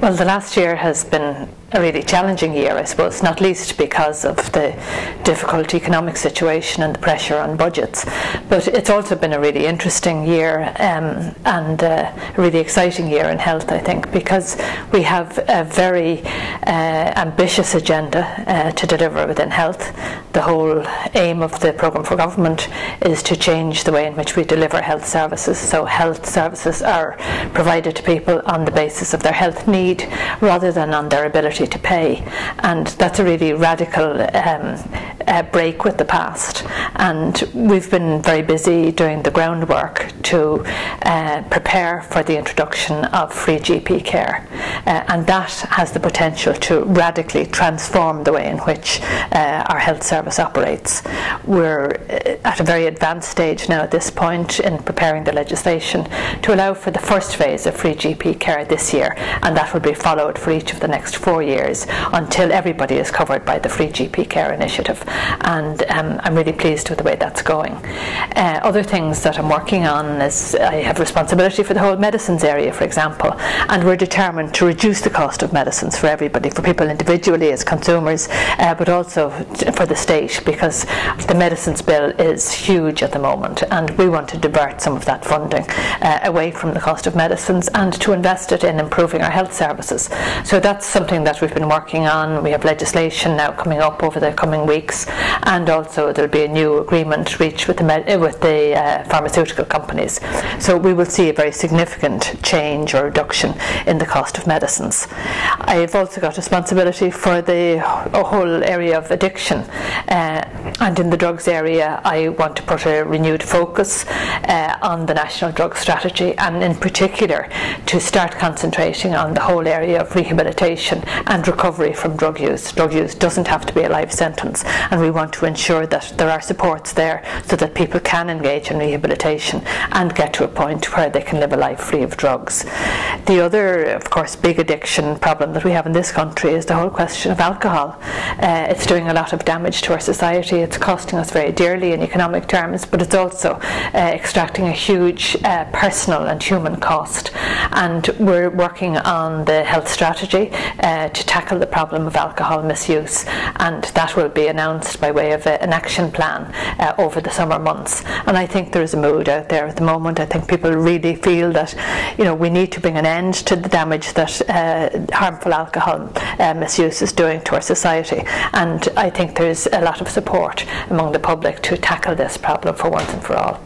Well, the last year has been a really challenging year, I suppose, not least because of the difficult economic situation and the pressure on budgets. But it's also been a really interesting year and a really exciting year in health, I think, because we have a very ambitious agenda to deliver within health. The whole aim of the programme for government is to change the way in which we deliver health services. So health services are provided to people on the basis of their health need rather than on their ability to pay, and that's a really radical break with the past. And we've been very busy doing the groundwork to prepare for the introduction of free GP care, and that has the potential to radically transform the way in which our health service operates. We're at a very advanced stage now at this point in preparing the legislation to allow for the first phase of free GP care this year, and that will be followed for each of the next 4 years until everybody is covered by the free GP care initiative. And I'm really pleased with the way that's going. Other things that I'm working on is I have responsibility for the whole medicines area, for example, and we're determined to reduce the cost of medicines for everybody, for people individually as consumers, but also for the state, because the medicines bill is huge at the moment, and we want to divert some of that funding away from the cost of medicines and to invest it in improving our health services. So that's something that we've been working on. We have legislation now coming up over the coming weeks, and also there'll be a new agreement reached with the pharmaceutical companies. So we will see a very significant change or reduction in the cost of medicines. I've also got responsibility for the whole area of addiction, and in the drugs area I want to put a renewed focus on the National Drug Strategy, and in particular to start concentrating on the whole area of rehabilitation and recovery from drug use. Drug use doesn't have to be a life sentence, and we want to ensure that there are supports there so that people can engage in rehabilitation and get to a point where they can live a life free of drugs. The other, of course, big addiction problem that we have in this country is the whole question of alcohol. It's doing a lot of damage to our society. It's costing us very dearly in economic terms, but it's also extracting a huge personal and human cost. And we're working on the health strategy to tackle the problem of alcohol misuse, and that will be announced by way of an action plan over the summer months. And I think there is a mood out there at the moment. I think people really feel that, you know, we need to bring an end to the damage that harmful alcohol misuse is doing to our society, and I think there's a lot of support among the public to tackle this problem for once and for all.